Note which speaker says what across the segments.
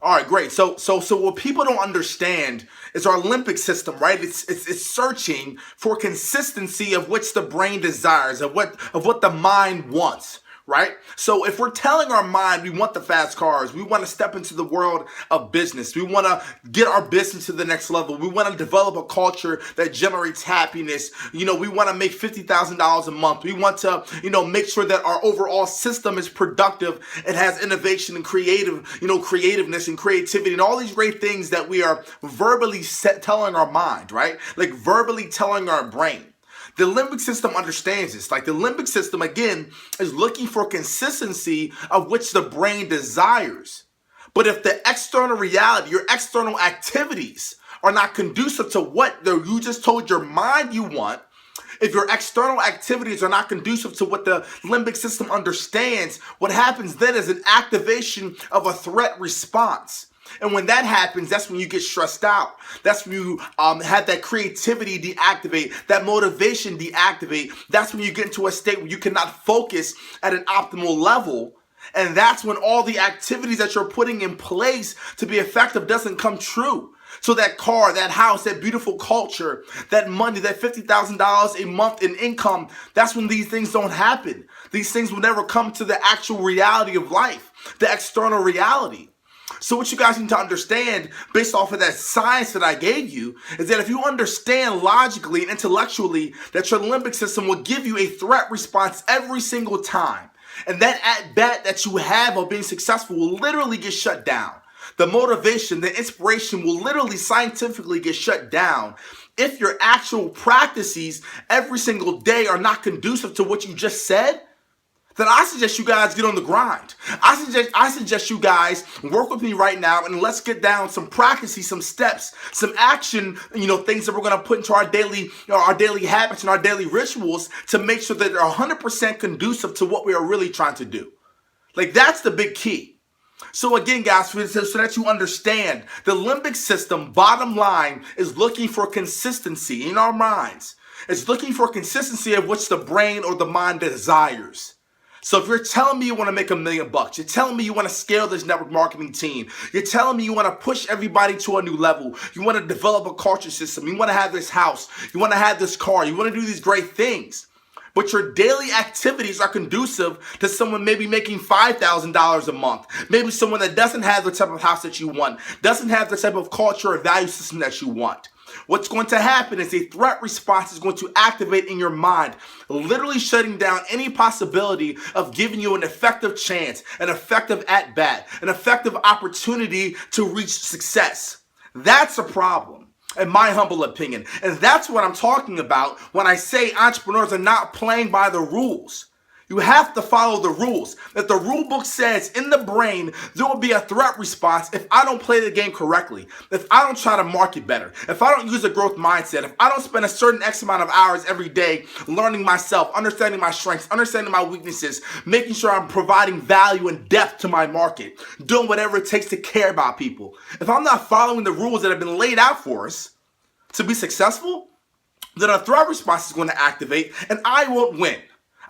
Speaker 1: All right, great. So what people don't understand is our limbic system, right? It's searching for consistency of which the brain desires, of what the mind wants, right? So if we're telling our mind we want the fast cars, we want to step into the world of business, we want to get our business to the next level, we want to develop a culture that generates happiness, we want to make $50,000 a month, we want to, make sure that our overall system is productive, it has innovation and creativeness and creativity and all these great things that we are verbally telling our mind, right? Like verbally telling our brain. The limbic system understands this. Like the limbic system, again, is looking for consistency of which the brain desires. But if the external reality, your external activities are not conducive to what you just told your mind you want, if your external activities are not conducive to what the limbic system understands, what happens then is an activation of a threat response. And when that happens, that's when you get stressed out. That's when you have that creativity deactivate, that motivation deactivate. That's when you get into a state where you cannot focus at an optimal level. And that's when all the activities that you're putting in place to be effective doesn't come true. So that car, that house, that beautiful culture, that money, that $50,000 a month in income, that's when these things don't happen. These things will never come to the actual reality of life, the external reality. So what you guys need to understand based off of that science that I gave you is that if you understand logically and intellectually that your limbic system will give you a threat response every single time, and that at bat that you have of being successful will literally get shut down. The motivation, the inspiration will literally scientifically get shut down if your actual practices every single day are not conducive to what you just said. Then I suggest you guys get on the grind. I suggest you guys work with me right now and let's get down some practices, some steps, some action, things that we're gonna put into our daily habits and our daily rituals to make sure that they're 100% conducive to what we are really trying to do. Like that's the big key. So again, guys, so that you understand, the limbic system, bottom line, is looking for consistency in our minds. It's looking for consistency of which the brain or the mind desires. So if you're telling me you want to make $1 million, you're telling me you want to scale this network marketing team, you're telling me you want to push everybody to a new level, you want to develop a culture system, you want to have this house, you want to have this car, you want to do these great things, but your daily activities are conducive to someone maybe making $5,000 a month, maybe someone that doesn't have the type of house that you want, doesn't have the type of culture or value system that you want. What's going to happen is a threat response is going to activate in your mind, literally shutting down any possibility of giving you an effective chance, an effective at-bat, an effective opportunity to reach success. That's a problem, in my humble opinion. And that's what I'm talking about when I say entrepreneurs are not playing by the rules. You have to follow the rules. If the rule book says in the brain there will be a threat response if I don't play the game correctly, if I don't try to market better, if I don't use a growth mindset, if I don't spend a certain X amount of hours every day learning myself, understanding my strengths, understanding my weaknesses, making sure I'm providing value and depth to my market, doing whatever it takes to care about people. If I'm not following the rules that have been laid out for us to be successful, then a threat response is going to activate and I won't win.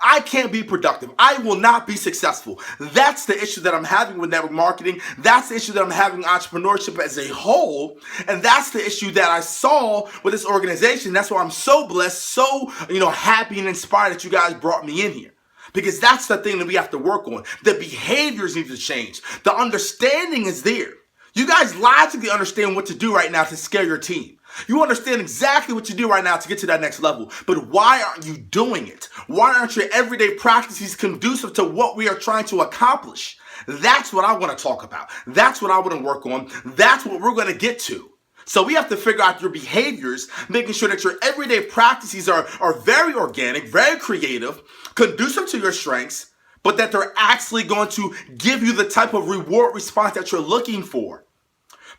Speaker 1: I can't be productive. I will not be successful. That's the issue that I'm having with network marketing. That's the issue that I'm having with entrepreneurship as a whole. And that's the issue that I saw with this organization. That's why I'm so blessed, so happy and inspired that you guys brought me in here. Because that's the thing that we have to work on. The behaviors need to change. The understanding is there. You guys logically understand what to do right now to scale your team. You understand exactly what you do right now to get to that next level. But why aren't you doing it? Why aren't your everyday practices conducive to what we are trying to accomplish? That's what I want to talk about. That's what I want to work on. That's what we're going to get to. So we have to figure out your behaviors, making sure that your everyday practices are very organic, very creative, conducive to your strengths, but that they're actually going to give you the type of reward response that you're looking for.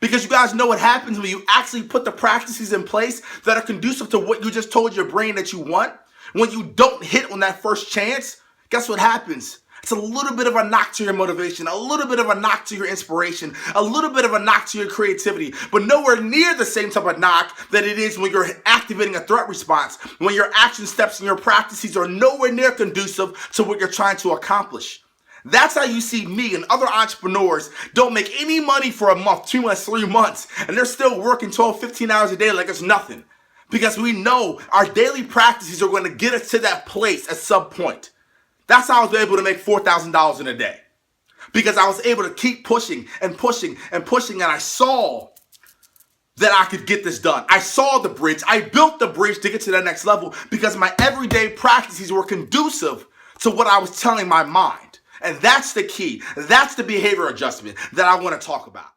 Speaker 1: Because you guys know what happens when you actually put the practices in place that are conducive to what you just told your brain that you want. When you don't hit on that first chance, guess what happens? It's a little bit of a knock to your motivation, a little bit of a knock to your inspiration, a little bit of a knock to your creativity, but nowhere near the same type of knock that it is when you're activating a threat response, when your action steps and your practices are nowhere near conducive to what you're trying to accomplish. That's how you see me and other entrepreneurs don't make any money for a month, 2 months, 3 months, and they're still working 12, 15 hours a day like it's nothing. Because we know our daily practices are going to get us to that place at some point. That's how I was able to make $4,000 in a day. Because I was able to keep pushing and pushing and pushing, and I saw that I could get this done. I saw the bridge. I built the bridge to get to the next level because my everyday practices were conducive to what I was telling my mind. And that's the key. That's the behavior adjustment that I want to talk about.